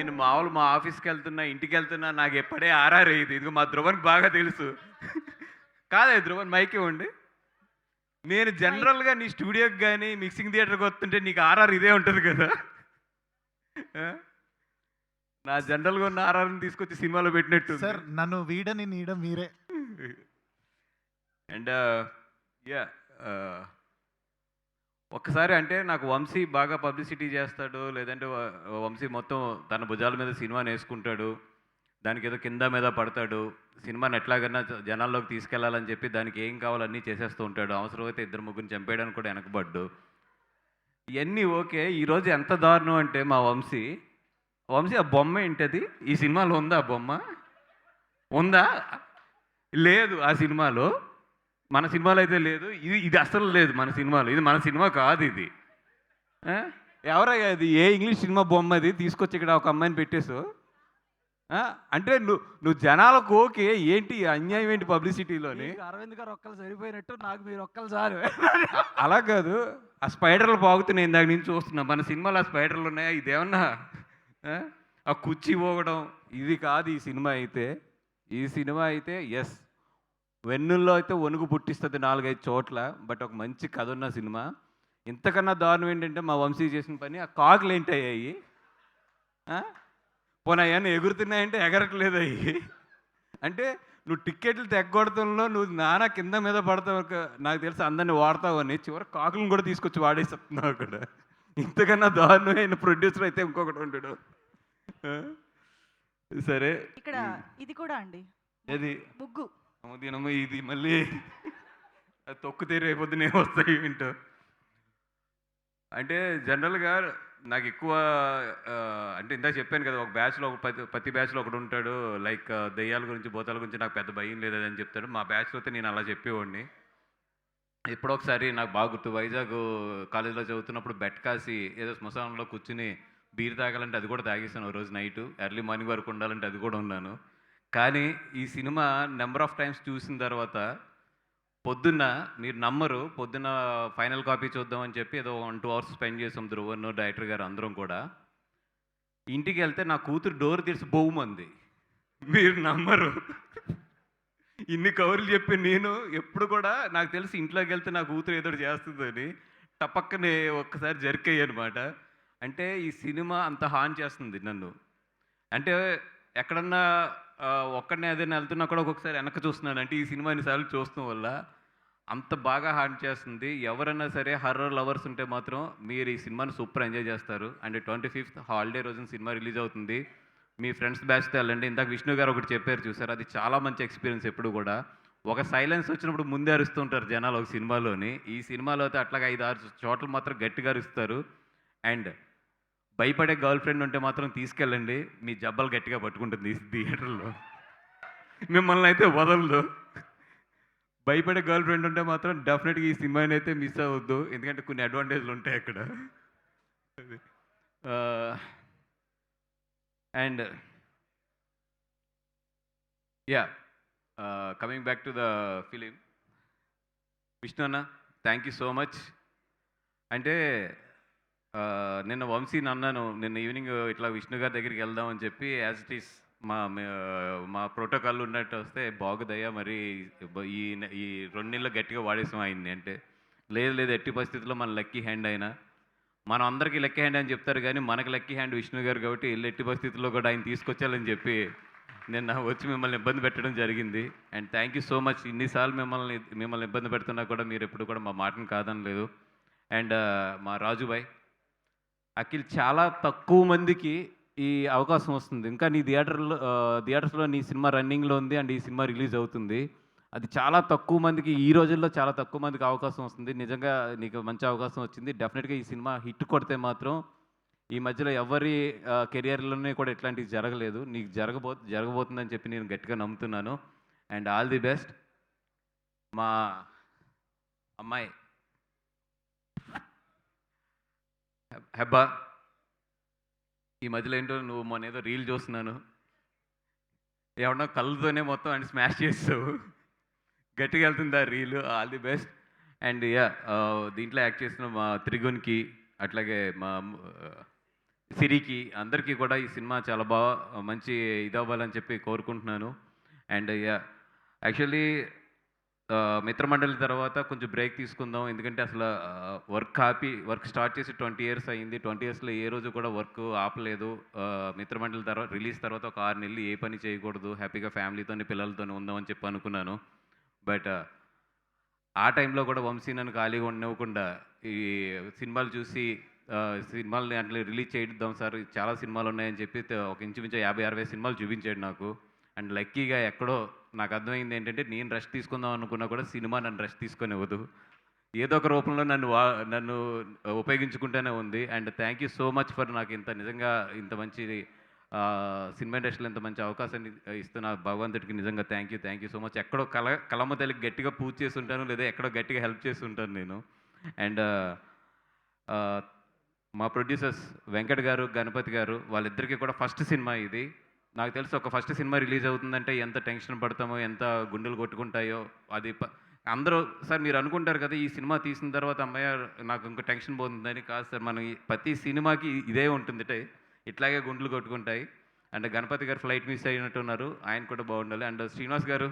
నేను మామూలు మా ఆఫీస్‌కెళ్తున్నా, ఇంటికెళ్తున్నా నాకు ఎప్పుడే ఆర్ఆర్ అయ్యిద్ది. ఇదిగో మా ధ్రువన్‌కి బాగా తెలుసు. కాదే ధ్రువన్ మైక్ ఇవ్వండి. నేను మైక్ జనరల్‌గా నీ స్టూడియోకి గాని, మిక్సింగ్ థియేటర్‌కి వస్తుంటే నీకు ఆర్ఆర్ ఇదే ఉంటది కదా! ఆ! నా జనరల్‌గా ఉన్న ఆర్ఆర్‌ని తీసుకొచ్చి సినిమాలో పెట్టినట్టుంది. సార్ నన్ను వీడని నీడ మీరే. And yeah! ఆహ్, ఒక్కసారి అంటే నాకు వంశీ బాగా పబ్లిసిటీ చేస్తాడు. లేదంటే వంశీ మొత్తం తన భుజాల మీద సినిమానేసుకుంటాడు. దానికేదో కింద మీద పడతాడు. సినిమాని ఎట్లాగన్నా జనాల్లోకి తీసుకెళ్లాలని చెప్పి దానికి ఏం కావాలో అన్నీ చేసేస్తూ ఉంటాడు. అవసరమైతే ఇద్దరు ముగ్గురిని చంపేయడానికి కూడా వెనకబడ్డు. ఇయన్నీ ఓకే. ఈరోజు ఎంత దారుణం అంటే మా వంశీ, వంశీ ఆ బొమ్మ ఏంటది? ఈ సినిమాలో ఉందా ఆ బొమ్మ? ఉందా? లేదు ఆ సినిమాలో. మన సినిమాలో అయితే లేదు. ఇది ఇది అస్సలు లేదు మన సినిమాలో. ఇది మన సినిమా కాదిది. ఆ! ఎవరయ్యా ఇది? ఏ ఇంగ్లీష్ సినిమా బొమ్మ అది? తీసుకొచ్చి ఇక్కడ ఒక అమ్మాయిని పెట్టేసావు. ఆ! అంటే నువ్వు జనాలకు ఓకే. ఏంటి ఈ అన్యాయం ఏంటి పబ్లిసిటీలోని? మీకు అరవింద్ గారు ఒక్కళ్ళు సరిపోయినట్టు నాకు మీరు ఒక్కళ్ళు చాలు. అలా కాదు. ఆ స్పైడర్‌లు పాకుతున్నాయి ఇందాక నుంచి చూస్తున్నా. మన సినిమాలో ఆ స్పైడర్‌లు ఉన్నాయా? ఇదేమన్నా ఆ! ఆ కుర్చీ ఊగడం ఇది కాదు ఈ సినిమా అయితే. ఈ సినిమా అయితే యెస్. వెన్నుల్లో అయితే వణుకు పుట్టిస్తది 4, 5 చోట్ల. బట్ ఒక మంచి కథ ఉన్న సినిమా. ఇంతకన్నా దారుణం ఏంటంటే మా వంశీ చేసిన పని ఆ కాకులేంటయ్యాయి? ఆ! పోనీ అయన్నీ ఎగురుతున్నాయంటే ఎగరట్లేదయ్యి. అంటే నువ్వు టిక్కెట్లు తెగ్గొడతంలో నువ్వు నానా కింద మీద పడతావు నాకు తెలిసి అందరిని వాడతావని చివరికి కాకులను కూడా తీసుకొచ్చి వాడేస్తున్నావు అక్కడ. ఇంతకన్నా దారుణమైన ప్రొడ్యూసర్ అయితే ఇంకొకటి ఉంటాడు. ఆ! సరే. ఇక్కడ ఇది కూడా అండి. ఏది? ముగ్గు. అమ్మ దీనమ్మ ఇది మళ్ళీ అది తొక్కితే రేపొద్దున ఏమొస్తాయి ఏంటో. అంటే జనరల్‌గా నాకెక్కువ అంటే ఇందాక చెప్పాను కదా! ఒక బ్యాచ్‌లో ఒక ప్రతి బ్యాచ్‌లో ఒకడుంటాడు. లైక్ దెయ్యాల గురించి, భూతాల గురించి నాకు పెద్ద భయం లేదని చెప్తాడు. మా బ్యాచ్‌లో అయితే నేను అలా చెప్పేవాడిని. ఎప్పుడో ఒకసారి నాకు బాగా గుర్తు వైజాగ్ కాలేజీలో చదువుతున్నప్పుడు బెట్ కాసి ఏదో శ్మశానంలో కూర్చొని బీర్ తాగాలంటే అది కూడా తాగేసాను ఓ రోజు నైటు. ఎర్లీ మార్నింగ్ వరకు ఉండాలంటే అది కూడా ఉన్నాను. కానీ ఈ సినిమా నంబర్ ఆఫ్ టైమ్స్ చూసిన తర్వాత పొద్దున్న మీరు నమ్మరు. పొద్దున్న ఫైనల్ కాపీ చూద్దామని చెప్పి ఏదో 1, 2 అవర్స్ స్పెండ్ చేసాం ధ్రువన్, డైరెక్టర్ గారు అందరం కూడా. ఇంటికెళ్తే నా కూతురు డోర్ తెరిచి బోవుమంది. మీరు నమ్మరు. ఇన్ని కబుర్లు చెప్పి నేను ఎప్పుడు కూడా నాకు తెలిసి ఇంట్లోకెళ్తే నా కూతురు ఏదో ఒకటి చేస్తుందని టపక్కనే ఒక్కసారి జర్కయ్యానమాట. అంటే ఈ సినిమా అంత హార్న్ చేస్తుంది నన్ను. అంటే ఎక్కడన్నా ఒక్కడినే ఏదైనా వెళ్తున్నా కూడా ఒక్కొక్కసారి వెనక్కి చూస్తున్నాను. అంటే ఈ సినిమా ఇన్ని సార్లు చూడటం వల్ల అంత బాగా హార్న్ చేస్తుంది. ఎవరైనా సరే హారర్ లవర్స్ ఉంటే మాత్రం మీరు ఈ సినిమాని సూపర్ ఎంజాయ్ చేస్తారు. అండ్ 25th హాలిడే రోజున సినిమా రిలీజ్ అవుతుంది. మీ ఫ్రెండ్స్ బ్యాచ్‌తో వెళ్ళండి. ఇందాక విష్ణు గారు ఒకటి చెప్పారు చూసారా? అది చాలా మంచి ఎక్స్‌పీరియన్స్ ఎప్పుడు కూడా. ఒక సైలెన్స్ వచ్చినప్పుడు ముందే అరుస్తూ ఉంటారు జనాలు ఒక సినిమాలోని. ఈ సినిమాలో అయితే అట్లాగా 5, 6 చోట్ల మాత్రం గట్టిగా అరుస్తారు. అండ్ భయపడే గర్ల్ ఫ్రెండ్ ఉంటే మాత్రం తీసుకెళ్ళండి. మీ జబ్బలు గట్టిగా పట్టుకుంటుంది ఈ థియేటర్‌లో. మిమ్మల్ని అయితే వదలదు. భయపడే గర్ల్ ఫ్రెండ్ ఉంటే మాత్రం డెఫినెట్‌గా ఈ సినిమానైతే మిస్ అవ్వద్దు. ఎందుకంటే కొన్ని అడ్వాంటేజ్‌లు ఉంటాయి అక్కడ. అది. ఆహ్, and yeah! Coming back to the film. Vishnu అన్న థ్యాంక్ యూ సో మచ్. అంటే నిన్న వంశీని అన్నాను. నిన్న ఈవినింగ్ ఇట్లా విష్ణు గారి దగ్గరికి వెళ్దాం అని చెప్పి యాజ్ ఇట్ ఈస్ మా ప్రోటోకాల్ ఉన్నట్టు వస్తే బాగుదయ్యా మరి ఈ 2 నెలలు గట్టిగా వాడేసాం ఆయన్ని అంటే, లేదు లేదు ఎట్టి పరిస్థితుల్లో మన లక్కీ హ్యాండ్ ఆయన. మనం అందరికీ లక్కీ హ్యాండ్ అని చెప్తారు కానీ మనకి లక్కీ హ్యాండ్ విష్ణు గారు కాబట్టి ఎట్టి పరిస్థితుల్లో కూడా ఆయన తీసుకొచ్చాలని చెప్పి నిన్న వచ్చి మిమ్మల్ని ఇబ్బంది పెట్టడం జరిగింది. And thank you so much. ఇన్నిసార్లు మిమ్మల్ని ఇబ్బంది పెడుతున్నా కూడా మీరు ఎప్పుడు కూడా మా మాటను కాదనలేదు. అండ్ మా రాజుభాయ్, అఖిల్ చాలా తక్కువ మందికి ఈ అవకాశం వస్తుంది. ఇంకా నీ థియేటర్స్‌లో నీ సినిమా రన్నింగ్‌లో ఉంది. అండ్ ఈ సినిమా రిలీజ్ అవుతుంది. అది చాలా తక్కువ మందికి ఈ రోజుల్లో చాలా తక్కువ మందికి అవకాశం వస్తుంది. నిజంగా నీకు మంచి అవకాశం వచ్చింది. డెఫినిట్‌గా ఈ సినిమా హిట్ కొడితే మాత్రం ఈ మధ్యలో ఎవరి కెరియర్‌లోనే కూడా ఇట్లాంటివి జరగలేదు. నీకు జరగబోతుందని చెప్పి నేను గట్టిగా నమ్ముతున్నాను. And all the best. మా అమ్మాయి హెబ్బా, ఈ మధ్యలో ఏంటో నువ్వు మొన్నేదో రీల్ చూస్తున్నాను. ఏమన్నా కళ్ళతోనే మొత్తం అని స్మాష్ చేసావు. గట్టిగా వెళ్తుంది ఆ reel. All the best. And దీంట్లో యాక్ట్ చేసిన మా త్రిగుణ్‌కి అట్లాగే సిరికి అందరికీ కూడా ఈ సినిమా చాలా మంచి ఇదవ్వాలని చెప్పి కోరుకుంటున్నాను. అండ్ యాక్చువల్లీ మిత్రమండలి తర్వాత కొంచెం బ్రేక్ తీసుకుందాం. ఎందుకంటే అసలు వర్క్ స్టార్ట్ చేసి 20 ఇయర్స్ అయింది. 20 ఇయర్స్‌లో ఏ రోజు కూడా వర్క్ ఆపలేదు. మిత్రమండలి రిలీజ్ తర్వాత ఒక 6 నెలలు ఏ పని చేయకూడదు. హ్యాపీగా ఫ్యామిలీతోని, పిల్లలతోని ఉందామని చెప్పి అనుకున్నాను. బట్ ఆ టైంలో కూడా వంశీ నన్ను ఖాళీగా ఉండనివ్వకుండా ఈ సినిమాలు చూసి సినిమాలని అట్లా రిలీజ్ చేద్దాం సార్, చాలా సినిమాలు ఉన్నాయని చెప్పి ఒక ఇంచుమించు 50-60 సినిమాలు చూపించాడు నాకు. అండ్ లక్కీగా ఎక్కడో నాకు అర్థమైంది ఏంటంటే, నేను రెస్ట్ తీసుకుందాం అనుకున్నా కూడా సినిమా నన్ను రెస్ట్ తీసుకొనివ్వదు. ఏదో ఒక రూపంలో నన్ను ఉపయోగించుకుంటూనే ఉంది. And thank you so much for నాకు నిజంగా ఇంత మంచి సినిమా ఇండస్ట్రీలో ఇంత మంచి అవకాశాన్ని ఇస్తున్న భగవంతుడికి నిజంగా థ్యాంక్ యూ సో మచ్. ఎక్కడో కలమ్మ తల్లికి గట్టిగా పూజ చేసి ఉంటాను, లేదా ఎక్కడో గట్టిగా హెల్ప్ చేసి ఉంటాను నేను. అండ్ మా ప్రొడ్యూసర్స్ వెంకట్ గారు, గణపతి గారు, వాళ్ళిద్దరికీ కూడా ఫస్ట్ సినిమా ఇది. నాకు తెలిసి ఒక ఫస్ట్ సినిమా రిలీజ్ అవుతుందంటే ఎంత టెన్షన్ పడతామో, ఎంత గుండెలు కొట్టుకుంటాయో. అది అందరూ సార్ మీరు అనుకుంటారు కదా ఈ సినిమా తీసిన తర్వాత అమ్మయ్య నాకు ఇంకో టెన్షన్ పోతుందని. కాదు సార్, మనం ప్రతి సినిమాకి ఇదే ఉంటుంది, ఇట్లాగే గుండెలు కొట్టుకుంటాయి. అండ్ గణపతి గారు ఫ్లైట్ మిస్ అయినట్టున్నారు, ఆయన కూడా బాగుండాలి. అండ్ శ్రీనివాస్ గారు,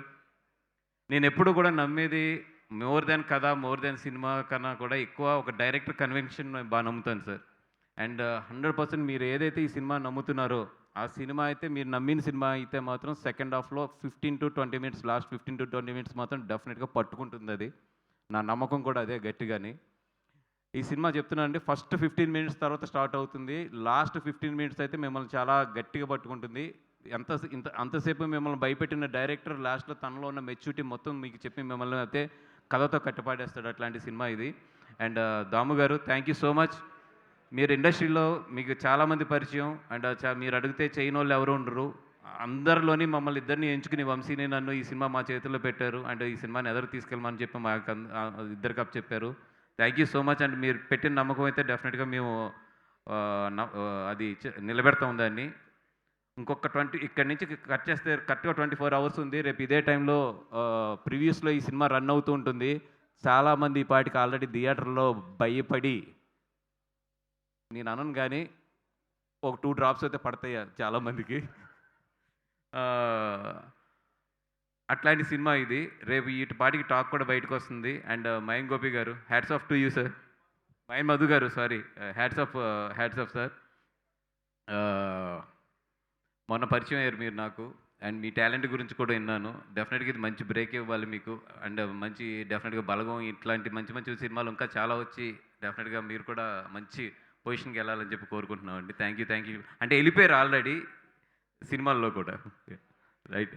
నేను ఎప్పుడు కూడా నమ్మేది మోర్ దెన్ కథ, మోర్ దెన్ సినిమా కన్నా కూడా ఎక్కువ ఒక డైరెక్టర్ కన్వెన్షన్ బాగా నమ్ముతాను సార్. అండ్ 100% మీరు ఏదైతే ఈ సినిమా నమ్ముతున్నారో ఆ సినిమా అయితే, మీరు నమ్మిన సినిమా అయితే మాత్రం సెకండ్ హాఫ్లో 15 to 20 minutes, last 15 to 20 minutes మాత్రం డెఫినెట్గా పట్టుకుంటుంది. అది నా నమ్మకం కూడా అదే గట్టిగాని. ఈ సినిమా చెప్తున్నానండి, ఫస్ట్ 15 మినిట్స్ తర్వాత స్టార్ట్ అవుతుంది. లాస్ట్ 15 మినిట్స్ అయితే మిమ్మల్ని చాలా గట్టిగా పట్టుకుంటుంది. అంతసేపు మిమ్మల్ని భయపెట్టిన డైరెక్టర్ లాస్ట్లో తనలో ఉన్న మెచ్యూరిటీ మొత్తం మీకు చెప్పి మిమ్మల్ని అయితే కథతో కట్టిపాడేస్తాడు. అట్లాంటి సినిమా ఇది. అండ్ దాము గారు, థ్యాంక్ యూ సో మచ్. మీరు ఇండస్ట్రీలో మీకు చాలామంది పరిచయం. అండ్ మీరు అడిగితే చేయని వాళ్ళు ఎవరు ఉండరు. అందరిలోని మమ్మల్ని ఇద్దరిని ఎంచుకుని వంశీని నన్ను ఈ సినిమా మా చేతుల్లో పెట్టారు. అండ్ ఈ సినిమాని ఎదురు తీసుకెళ్ళమని చెప్పి మాకు ఇద్దరికి అప్ చెప్పారు. Thank you so much. And మీరు పెట్టిన నమ్మకం అయితే డెఫినెట్గా మేము అది నిలబెడతాం దాన్ని. ఇంకొక ఇక్కడి నుంచి కట్ చేస్తే కరెక్ట్గా 24 అవర్స్ ఉంది. రేపు ఇదే టైంలో ప్రివ్యూస్లో ఈ సినిమా రన్ అవుతూ ఉంటుంది. చాలామంది ఈ పాటికి ఆల్రెడీ థియేటర్లో భయపడి, నేను అనను కానీ ఒక 2 డ్రాప్స్ అయితే పడతాయి చాలామందికి. అట్లాంటి సినిమా ఇది. రేపు ఈ పాటికి టాక్ కూడా బయటకు వస్తుంది. అండ్ మయన్ గోపి గారు, hats off to you sir. Mayan Madhu గారు, సారీ, హ్యాట్స్ ఆఫ్ సార్. మొన్న పరిచయం అయ్యారు మీరు నాకు. అండ్ మీ టాలెంట్ గురించి కూడా విన్నాను. డెఫినెట్గా ఇది మంచి బ్రేక్ ఇవ్వాలి మీకు. అండ్ మంచి డెఫినెట్గా బలగం, ఇట్లాంటి మంచి మంచి సినిమాలు ఇంకా చాలా వచ్చి డెఫినెట్గా మీరు కూడా మంచి పొజిషన్కి వెళ్ళాలని చెప్పి కోరుకుంటున్నాం అండి. Thank you. అంటే వెళ్ళిపోయారు ఆల్రెడీ సినిమాల్లో కూడా. రైట్.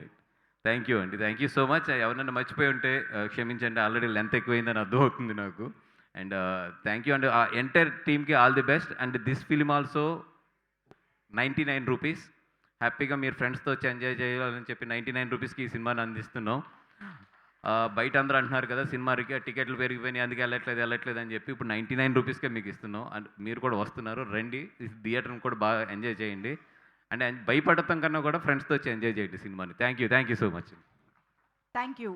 థ్యాంక్ యూ అండి. Thank you so much. ఎవరైనా మర్చిపోయి ఉంటే క్షమించండి, ఆల్రెడీ లెంత్ ఎక్కువైందని అర్థమవుతుంది నాకు. And thank you and entire టీమ్కి all the best. And this film also 99 rupees. హ్యాపీగా మీరు ఫ్రెండ్స్తో వచ్చి ఎంజాయ్ చేయాలని చెప్పి 99 రూపీస్కి ఈ సినిమాని అందిస్తున్నాం. బయట అందరూ అంటున్నారు కదా సినిమాకి టికెట్లు పెరిగిపోయినాయి అందుకే వెళ్ళట్లేదు అని చెప్పి, ఇప్పుడు 99 రూపీస్కే మీకు ఇస్తున్నాం. అండ్ మీరు కూడా వస్తున్నారు, రండి, థియేటర్ని కూడా బాగా ఎంజాయ్ చేయండి. అండ్ భయపడటం కన్నా కూడా ఫ్రెండ్స్తో వచ్చి ఎంజాయ్ చేయండి సినిమాని. Thank you so much. Thank you.